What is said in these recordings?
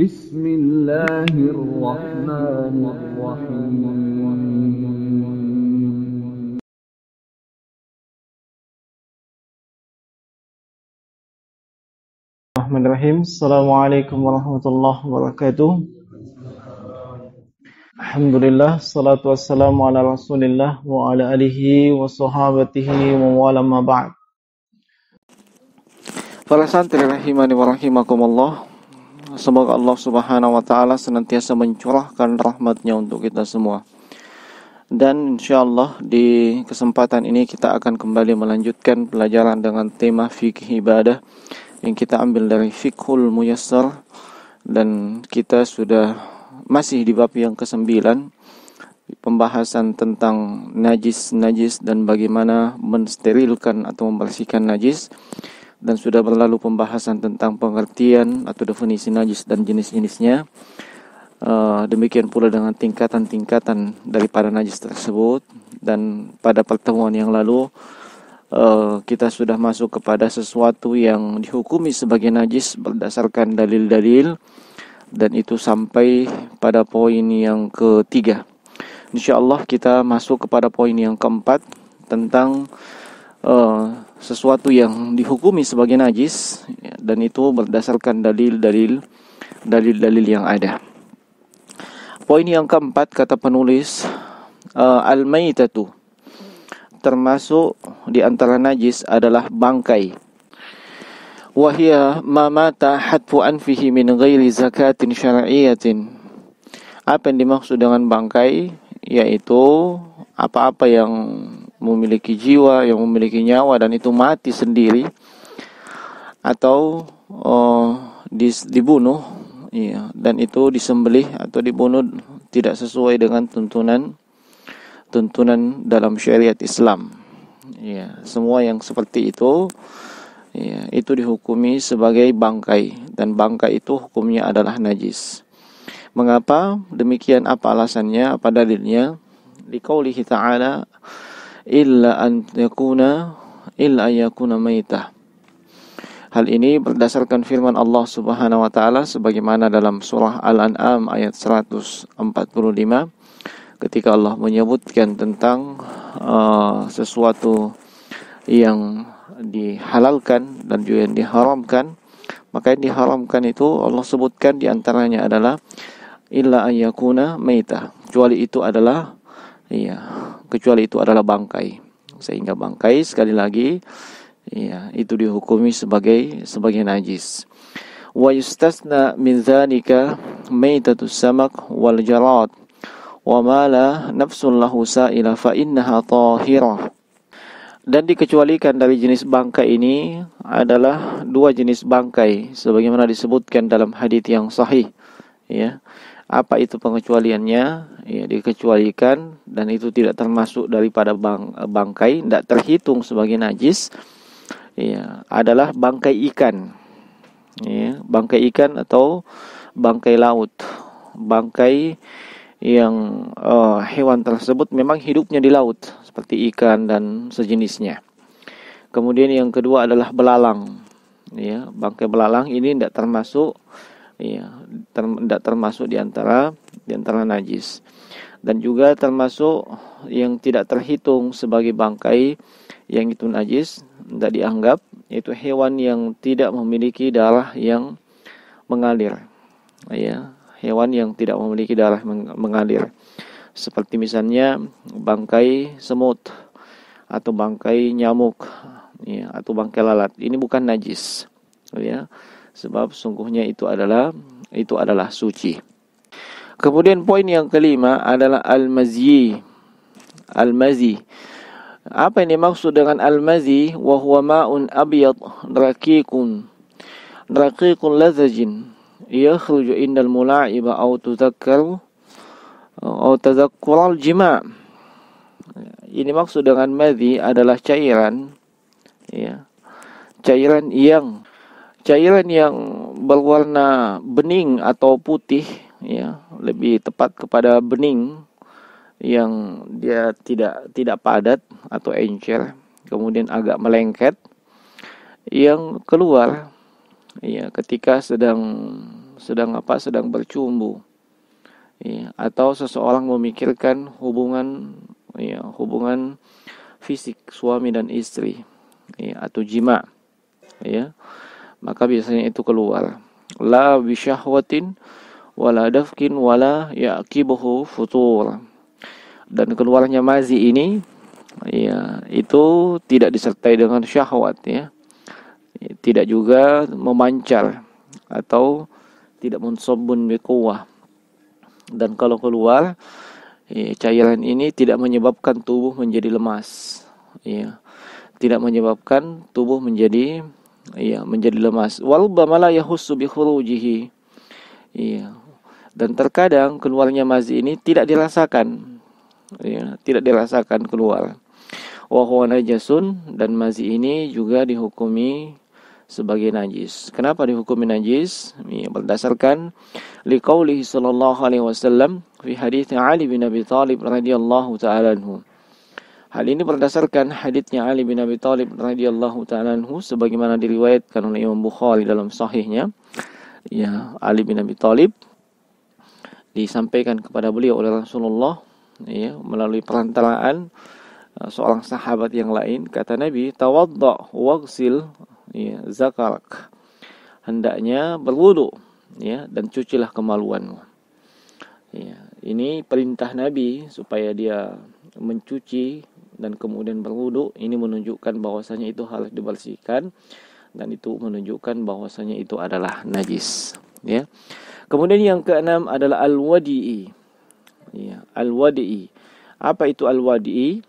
Bismillahirrahmanirrahim. Bismillahirrahmanirrahim. Assalamualaikum warahmatullahi wabarakatuh. Alhamdulillah, salatu wassalamu ala rasulillah wa ala alihi wa sahabatihi wa wala ma ba'd. Para santri rahimani wa rahimakumullah. Semoga Allah subhanahu wa ta'ala senantiasa mencurahkan rahmatnya untuk kita semua. Dan insyaallah di kesempatan ini kita akan kembali melanjutkan pelajaran dengan tema fikih ibadah yang kita ambil dari Fiqhul Muyassar, dan kita sudah masih di bab yang ke-9, pembahasan tentang najis dan bagaimana mensterilkan atau membersihkan najis, dan sudah berlalu pembahasan tentang pengertian atau definisi najis dan jenis-jenisnya. Demikian pula dengan tingkatan-tingkatan daripada najis tersebut. Dan pada pertemuan yang lalu kita sudah masuk kepada sesuatu yang dihukumi sebagai najis berdasarkan dalil-dalil, dan itu sampai pada poin yang ketiga. InsyaAllah kita masuk kepada poin yang keempat tentang sesuatu yang dihukumi sebagai najis, dan itu berdasarkan dalil-dalil yang ada. Poin yang keempat, kata penulis, al-maitatu, termasuk di antara najis adalah bangkai. Wahia ma mata hatfu anfihi min ghairi zakatin syar'iyyatin. Apa yang dimaksud dengan bangkai? Yaitu apa-apa yang memiliki jiwa, yang memiliki nyawa, dan itu mati sendiri atau dibunuh, dan itu disembelih atau dibunuh tidak sesuai dengan tuntunan dalam syariat Islam. Semua yang seperti itu, itu dihukumi sebagai bangkai, dan bangkai itu hukumnya adalah najis. Mengapa demikian? Apa alasannya? Apa dalilnya? Liqaulihi ta'ala, illa an yakuna maitah. Hal ini berdasarkan firman Allah Subhanahu wa taala sebagaimana dalam surah Al-An'am ayat 145, ketika Allah menyebutkan tentang sesuatu yang dihalalkan dan juga yang diharamkan. Maka yang diharamkan itu Allah sebutkan diantaranya adalah illa ayyakuna maitah, kecuali itu adalah bangkai. Sehingga bangkai, sekali lagi, itu dihukumi sebagai najis. Wa yustasna min dzalika maitatus samak wal jarad wa ma la nafsun lahu sa'ila fa innaha tahirah. Dan dikecualikan dari jenis bangkai ini adalah dua jenis bangkai sebagaimana disebutkan dalam hadits yang sahih. Apa itu pengecualiannya? Dikecualikan, dan itu tidak termasuk daripada bangkai, tidak terhitung sebagai najis. Adalah bangkai ikan. Bangkai ikan atau bangkai laut. Bangkai yang hewan tersebut memang hidupnya di laut seperti ikan dan sejenisnya. Kemudian yang kedua adalah belalang. Bangkai belalang ini tidak termasuk di antara najis. Dan juga termasuk yang tidak terhitung sebagai bangkai yang itu najis, tidak dianggap, yaitu hewan yang tidak memiliki darah yang mengalir. Hewan yang tidak memiliki darah mengalir, seperti misalnya bangkai semut atau bangkai nyamuk, atau bangkai lalat. Ini bukan najis, sebab sungguhnya itu adalah suci. Kemudian poin yang kelima adalah al-mazi. Apa yang dimaksud dengan al-mazi? Wa huwa ma'un abyad raqiqun lazajin yakhruju indal mula'iba aw tadhakkur al-jima'. Ini maksud dengan madhi adalah cairan yang berwarna bening atau putih, lebih tepat kepada bening, yang dia tidak padat atau encer, kemudian agak melengket, yang keluar ketika sedang sedang bercumbu, ya, atau seseorang memikirkan hubungan, ya, hubungan fisik suami dan istri, ya, atau jima, ya, maka biasanya itu keluar. La bisyahwatin wala dafkin wala yaqibuhu futur. Dan keluarnya mazi ini, ya, itu tidak disertai dengan syahwat, ya. Tidak juga memancar atau tidak mensobun biquwah. Dan kalau keluar, ya, cairan ini tidak menyebabkan tubuh menjadi lemas, ya. Tidak menyebabkan tubuh menjadi, ya, menjadi lemas. Warubbama la yahussu bi khurujihi. Ya. Dan terkadang keluarnya mazi ini tidak dirasakan, ya, tidak dirasakan keluar. Wa huwa najasun, dan mazi ini juga dihukumi sebagai najis. Kenapa dihukumi najis? Ya, berdasarkan liqaulihi sallallahu alaihi wasallam fi hadits Ali bin Abi Thalib radhiyallahu ta'ala anhu. Hal ini berdasarkan haditsnya Ali bin Abi Thalib radhiyallahu ta'ala anhu sebagaimana diriwayatkan oleh Imam Bukhari dalam sahihnya. Ya, Ali bin Abi Thalib disampaikan kepada beliau oleh Rasulullah, ya, melalui perantaraan seorang sahabat yang lain. Kata Nabi, tawadda waghsil, ya, zakarak, hendaknya berwudu, ya, dan cucilah kemaluanmu. Ya, ini perintah Nabi supaya dia mencuci dan kemudian berwudu. Ini menunjukkan bahwasanya itu harus dibersihkan, dan itu menunjukkan bahwasanya itu adalah najis, ya. Kemudian yang keenam adalah al-wadi'i. Ya, al-wadi'i. Apa itu al-wadi'i?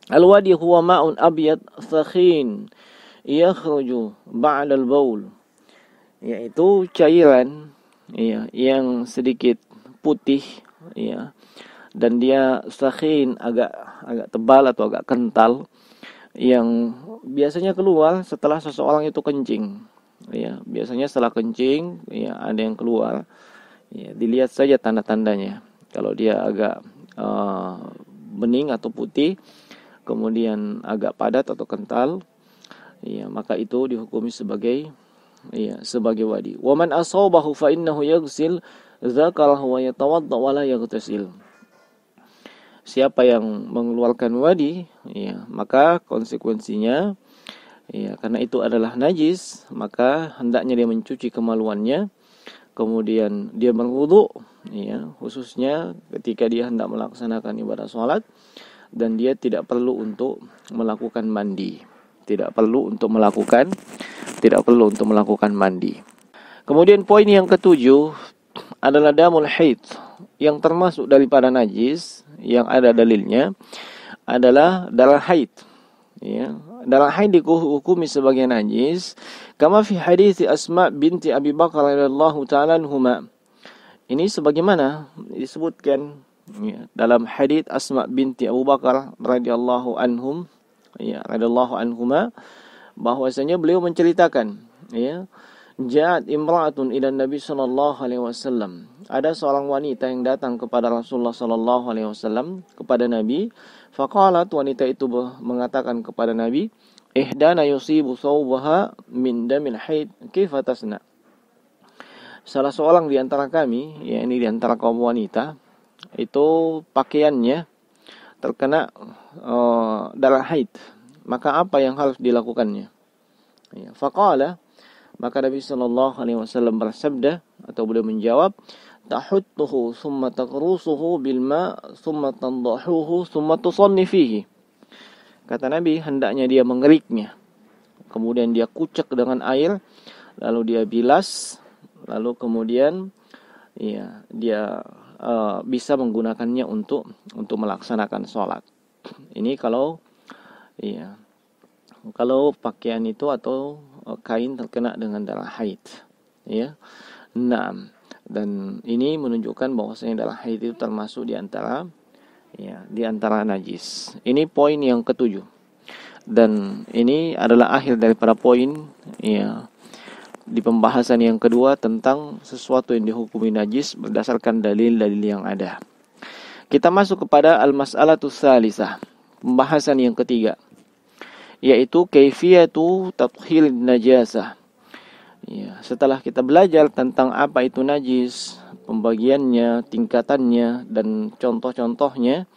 Al-wadi huwa ma'un abyad sakhin yakhruju ba'da al-baul. Yaitu cairan, ya, yang sedikit putih, ya, dan dia sakhin, agak tebal atau agak kental, yang biasanya keluar setelah seseorang itu kencing. Ya, biasanya setelah kencing, ya, ada yang keluar. Ya, dilihat saja tanda-tandanya. Kalau dia agak bening atau putih, kemudian agak padat atau kental, ya, maka itu dihukumi sebagai, ya, sebagai wadi. Wa man asabahu fa innahu yaghsil dzakarahu wa yatawadda wa la yaghtasil. Siapa yang mengeluarkan wadi, ya, maka konsekuensinya, ya, karena itu adalah najis, maka hendaknya dia mencuci kemaluannya, kemudian dia berwudu, ya, khususnya ketika dia hendak melaksanakan ibadah sholat, dan dia tidak perlu untuk melakukan mandi, tidak perlu untuk melakukan mandi. Kemudian poin yang ketujuh adalah damul haid, yang termasuk daripada najis yang ada dalilnya adalah darah haid. Ya, darah haid dihukumi sebagai najis, kama fi hadits Asma binti Abi Bakar radhiyallahu ta'ala anhuma. Ini sebagaimana disebutkan, ya, dalam hadits Asma binti Abu Bakar radhiyallahu anhum, ya, radhiyallahu anhuma, bahwasanya beliau menceritakan, ya, ja'at imra'atun ila Nabi sallallahu alaihi wasallam. Ada seorang wanita yang datang kepada Rasulullah sallallahu alaihi wasallam, kepada Nabi. Faqalat, wanita itu mengatakan kepada Nabi, ihdana yusibu thawbaha min damil haid, kaifa tasna? Salah seorang di antara kami, ya, ini di antara kaum wanita, itu pakaiannya terkena darah haid, maka apa yang harus dilakukannya? Ya, faqala, maka Nabi sallallahu alaihi wasallam bersabda, atau beliau menjawab, tahuttuhu thumma taqrusuhu bil ma thumma tandahuhu thumma tusanni fihi. Kata Nabi, hendaknya dia mengeriknya, kemudian dia kucek dengan air, lalu dia bilas, lalu kemudian, ya, dia bisa menggunakannya untuk melaksanakan sholat. Ini kalau, ya, kalau pakaian itu atau kain terkena dengan darah haid, ya. Nah, dan ini menunjukkan bahwasanya darah haid itu termasuk di antara, ya, di antara najis. Ini poin yang ketujuh. Dan ini adalah akhir daripada poin, ya, di pembahasan yang kedua tentang sesuatu yang dihukumi najis berdasarkan dalil-dalil yang ada. Kita masuk kepada al-mas'alatus tsalisah, pembahasan yang ketiga, yaitu kaifiyatu tathhir najasah. Ya, setelah kita belajar tentang apa itu najis, pembagiannya, tingkatannya, dan contoh-contohnya,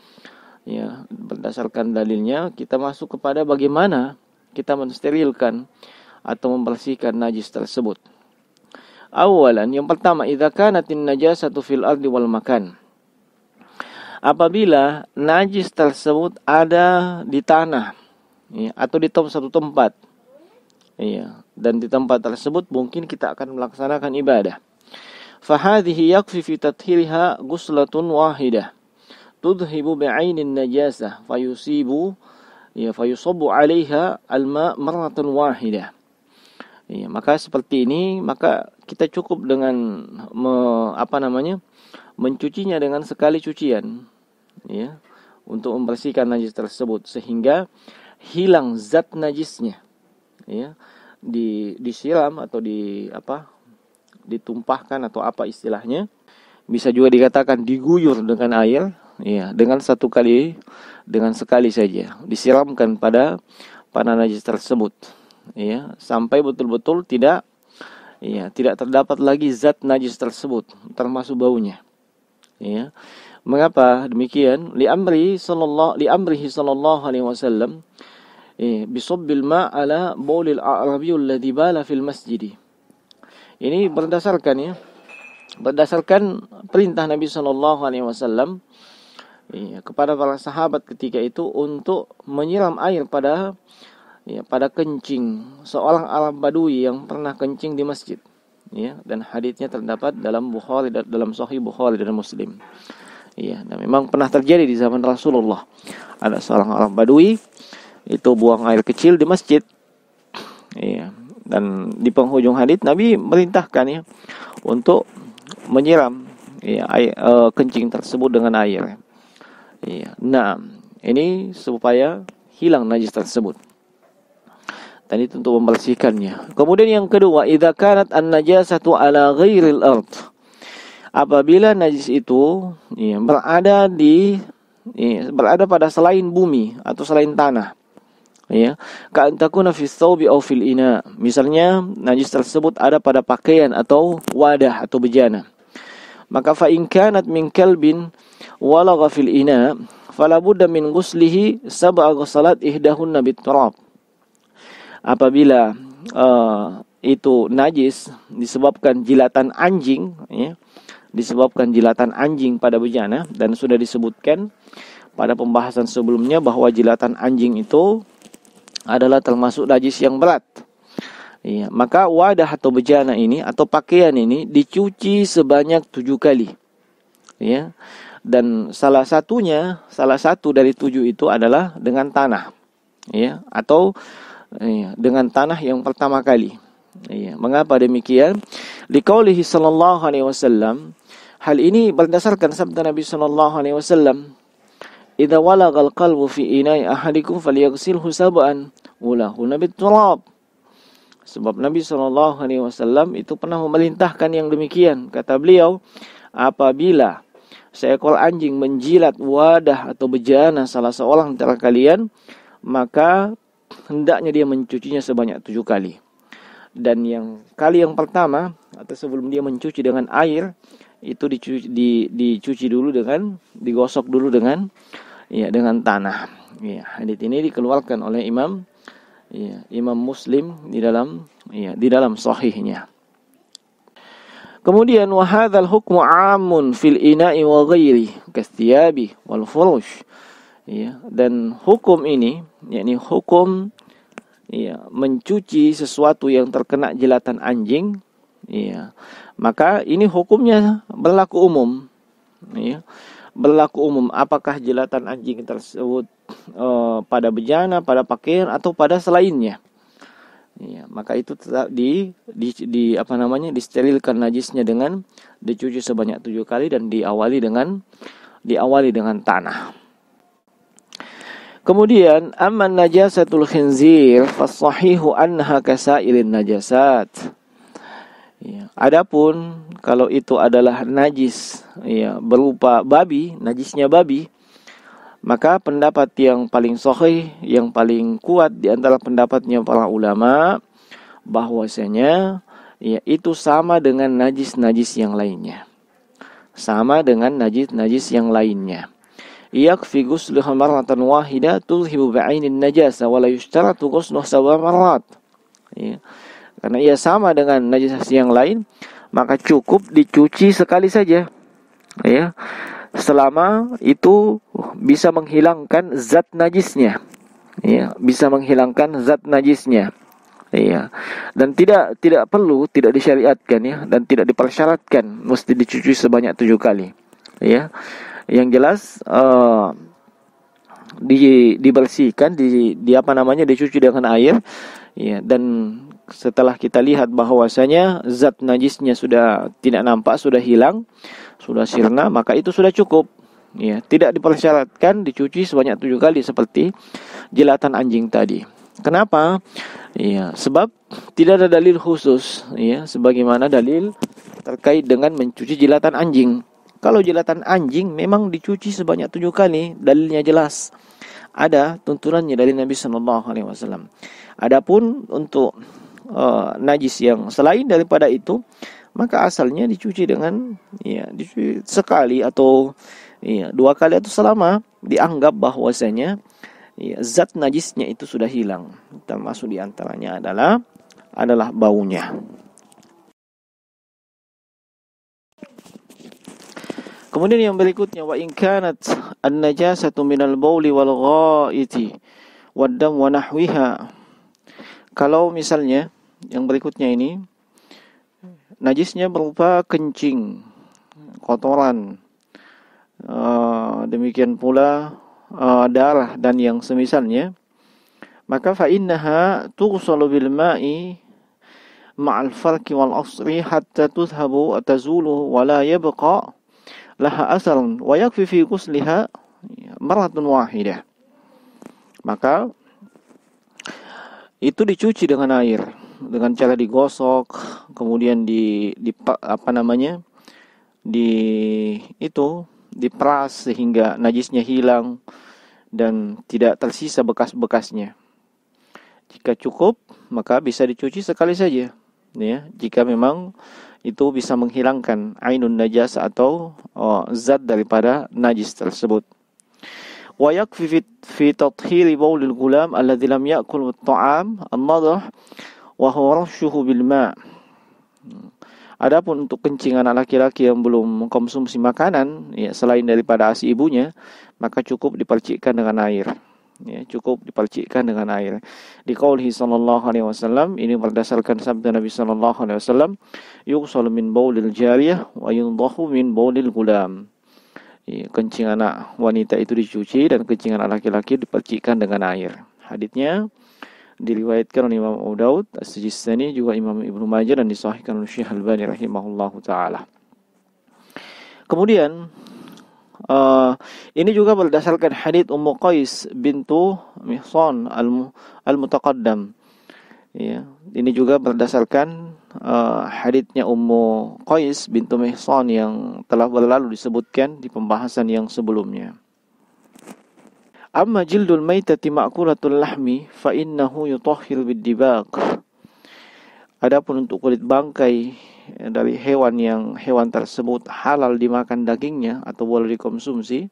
ya, berdasarkan dalilnya, kita masuk kepada bagaimana kita mensterilkan atau membersihkan najis tersebut. Awalan, yang pertama, idza kanatin najasatu fil ardi wal makan. Apabila najis tersebut ada di tanah, ya, atau di satu tempat, ya, dan di tempat tersebut mungkin kita akan melaksanakan ibadah. Fahadhihi yakfi fi tathhiriha ghuslatun wahidah tudhibu bi'ainin najasah fayusibu, ya, fayusabu 'alaiha al-ma' marratan wahidah. Ya, maka seperti ini, maka kita cukup dengan mencucinya dengan sekali cucian, ya, untuk membersihkan najis tersebut sehingga hilang zat najisnya, ya, disiram atau ditumpahkan atau apa istilahnya, bisa juga dikatakan diguyur dengan air, ya, dengan sekali saja disiramkan pada najis tersebut, ya, sampai betul-betul tidak terdapat lagi zat najis tersebut termasuk baunya, ya. Mengapa demikian? Li'amrihi sallallahu alaihi wasallam bisabbil ma' ala baulil a'rabiyyul ladzi bala fil masjid. Ini berdasarkan perintah Nabi sallallahu alaihi wasallam, ya, kepada para sahabat ketika itu untuk menyiram air pada kencing seorang Arab Badui yang pernah kencing di masjid, ya, dan hadisnya terdapat dalam Sahih Bukhari dan Muslim, ya, dan memang pernah terjadi di zaman Rasulullah. Ada seorang Arab Badui itu buang air kecil di masjid, ya, dan di penghujung hadis Nabi merintahkan, ya, untuk menyiram, ya, kencing tersebut dengan air, ya. Nah, ini supaya hilang najis tersebut. Dan itu untuk membersihkannya. Kemudian yang kedua, idza kanat an-najasatu ala ghairil ard. Apabila najis itu, ya, berada pada selain bumi atau selain tanah, ya, ka antakuna fi thawbi aw fil ina. Misalnya najis tersebut ada pada pakaian atau wadah atau bejana. Maka fa in kanat min kalbin walagha fil ina fala budda min ghuslihi sab'a ghusalat ihdahunna bit turab. Apabila itu najis disebabkan jilatan anjing, ya, disebabkan jilatan anjing pada bejana, dan sudah disebutkan pada pembahasan sebelumnya bahwa jilatan anjing itu adalah termasuk najis yang berat, ya, maka wadah atau bejana ini atau pakaian ini dicuci sebanyak 7 kali, ya, dan salah satu dari 7 itu adalah dengan tanah, ya, atau, ya, dengan tanah yang pertama kali, ya. Mengapa demikian? Liqaulihi sallallahu alaihi wasallam, hal ini berdasarkan sabda Nabi sallallahu alaihi wasallam, idza walagal qalbu fi ina'i ahadikum falyaghsilhu sab'an ulahunna bit turab. Sebab Nabi sallallahu alaihi wasallam itu pernah memerintahkan yang demikian. Kata beliau, apabila seekor anjing menjilat wadah atau bejana salah seorang antara kalian, maka hendaknya dia mencucinya sebanyak 7 kali. Dan yang kali yang pertama atau sebelum dia mencuci dengan air itu dicuci dulu digosok dulu dengan tanah. Ya, hadits ini dikeluarkan oleh Imam Muslim di dalam sahihnya. Kemudian wa hadzal hukmu 'amun fil ina'i wa ghairi kastiyabi wal furush. Ya, dan hukum ini, yakni hukum, ya, mencuci sesuatu yang terkena jilatan anjing, ya, maka ini hukumnya berlaku umum, ya. Berlaku umum apakah jilatan anjing tersebut pada bejana, pada pakaian atau pada selainnya. Ya, maka itu tetap disterilkan najisnya dengan dicuci sebanyak 7 kali dan diawali dengan tanah. Kemudian amman najasatul khinzir fasahihu annaha kasailin najasat. Ya, adapun kalau itu adalah najis, ya, berupa babi, najisnya babi, maka pendapat yang paling sahih, yang paling kuat di antara pendapatnya para ulama, bahwasanya, ya, itu sama dengan najis-najis yang lainnya. Sama dengan najis-najis yang lainnya. Yakfi ghusluha marratan wahida tulhibu bi'ainin najasa wa la yushtaratu ghusluha sab'a marrat. Ya. Karena ia sama dengan najis yang lain, maka cukup dicuci sekali saja. Ya. Selama itu bisa menghilangkan zat najisnya. Ya, bisa menghilangkan zat najisnya. Ya. Dan tidak perlu, tidak disyariatkan ya, dan tidak dipersyaratkan mesti dicuci sebanyak 7 kali. Ya. Yang jelas dibersihkan, dicuci dengan air. Ya, dan setelah kita lihat bahwasanya zat najisnya sudah tidak nampak, sudah hilang, sudah sirna, maka itu sudah cukup. Ya, tidak dipersyaratkan dicuci sebanyak 7 kali seperti jilatan anjing tadi. Kenapa? Ya, sebab tidak ada dalil khusus, ya, sebagaimana dalil terkait dengan mencuci jilatan anjing. Kalau jilatan anjing memang dicuci sebanyak 7 kali, dalilnya jelas. Ada tuntunannya dari Nabi sallallahu alaihi wasallam. Adapun untuk najis yang selain daripada itu, maka asalnya dicuci dengan dicuci sekali atau 2 kali atau selama dianggap bahwasanya zat najisnya itu sudah hilang. Termasuk diantaranya adalah baunya. Kemudian yang berikutnya, wa in kanat an-najasatu minal bauli wal ghaiti wad dam wa nahwiha. Kalau misalnya yang berikutnya ini najisnya berupa kencing, kotoran, demikian pula darah dan yang semisalnya, maka fa innaha tughsalu bil ma'i ma'al farki wal asri hatta tudhhabu tazulu wa la yabqa laha asarun wa yakfi fi ghusliha marratun wahidah. Maka itu dicuci dengan air, dengan cara digosok, kemudian diperas sehingga najisnya hilang dan tidak tersisa bekas-bekasnya. Jika cukup, maka bisa dicuci sekali saja. Ya, jika memang itu bisa menghilangkan ainun najas atau zat daripada najis tersebut. Wa yakfi fi tathhiri baulil gulam alladhi lam ya'kul at-ta'am an-nadh wa huwa rashuhu bil ma'. Adapun untuk kencing anak laki-laki yang belum mengkonsumsi makanan, ya, selain daripada ASI ibunya, maka cukup dipercikkan dengan air. Ya, cukup dipercikkan dengan air. Di qaulih sallallahu alaihi wasallam, ini berdasarkan sabda Nabi sallallahu alaihi wasallam, yughsalu min baulil jariyah wa yundahu min baulil gulam. Ya, kencing anak wanita itu dicuci dan kencing anak laki-laki dipercikkan dengan air. Haditsnya diriwayatkan oleh Imam Abu Daud, As-Sijistani, juga Imam Ibnu Majah, dan disahihkan oleh Syekh Al-Albani rahimahullahu taala. Kemudian ini juga berdasarkan hadits Ummu Qais bintu Mihsan al-Mutaqaddam. Ya, ini juga berdasarkan haditsnya Ummu Qais bintu Mihsan yang telah berlalu disebutkan di pembahasan yang sebelumnya. Amma jildul maitati ma'kulatul lahmi fa innahu yutahhir bid-dibaq. Adapun untuk kulit bangkai dari hewan tersebut halal dimakan dagingnya atau boleh dikonsumsi,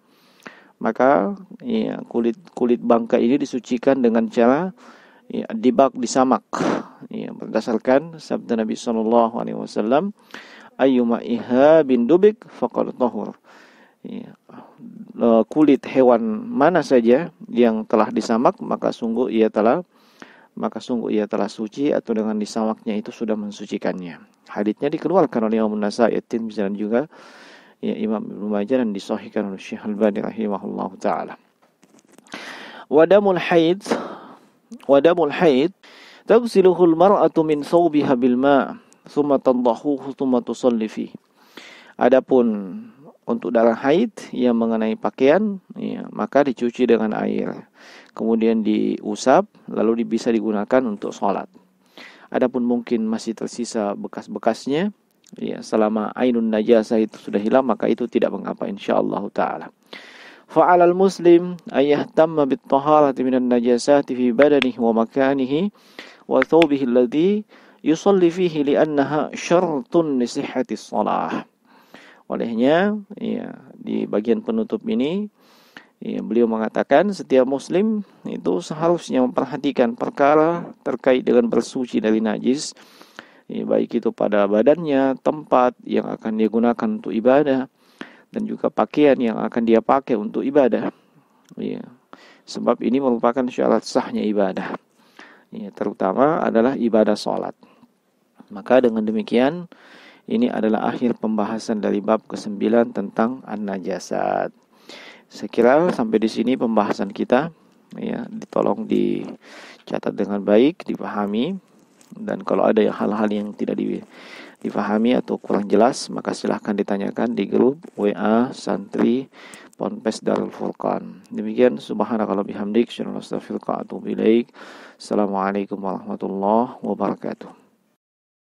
maka ya, kulit bangkai ini disucikan dengan cara dibak, disamak. Ya, berdasarkan sabda Nabi sallallahu alaihi wasallam, ayyuma ihabin dubik faqad tahur. Ya, kulit hewan mana saja yang telah disamak, maka sungguh ia telah suci, atau dengan disamaknya itu sudah mensucikannya. Haditsnya dikeluarkan oleh Imam An-Nasa'i, At-Tirmidzi, dan juga Imam Ibnu Majah, dan disahihkan oleh Syekh Al-Albani rahimahullahu taala. Wadamul haid taghsiluhu al-mar'atu min thawbiha bil ma' thumma tandahuhu thumma tusalli fihi. Adapun untuk darah haid yang mengenai pakaian, ya, maka dicuci dengan air, kemudian diusap, lalu bisa digunakan untuk sholat. Adapun mungkin masih tersisa bekas-bekasnya, ya, selama ainun najasah itu sudah hilang, maka itu tidak mengapa insyaallah taala. Fa'alal muslim ayyahtamma bit-taharati minan najasati fi badanihi wa makanihi wa thawbihi alladhi yusalli fihi li'annaha syartun li sihhatis shalah. Olehnya, ya, di bagian penutup ini, ya, beliau mengatakan setiap muslim itu seharusnya memperhatikan perkara terkait dengan bersuci dari najis, ya, baik itu pada badannya, tempat yang akan dia gunakan untuk ibadah, dan juga pakaian yang akan dia pakai untuk ibadah. Ya, sebab ini merupakan syarat sahnya ibadah. Ya, terutama adalah ibadah sholat. Maka dengan demikian, ini adalah akhir pembahasan dari bab ke-9 tentang an-najasat. Saya kira sampai di sini pembahasan kita, ya, tolong dicatat dengan baik, dipahami, dan kalau ada hal-hal yang tidak dipahami atau kurang jelas, maka silahkan ditanyakan di grup WA Santri Ponpes Darul Furqan. Demikian, subhanakallah bihamdik, syarul astaghfiruka wa atubu ilaik. Assalamualaikum warahmatullahi wabarakatuh.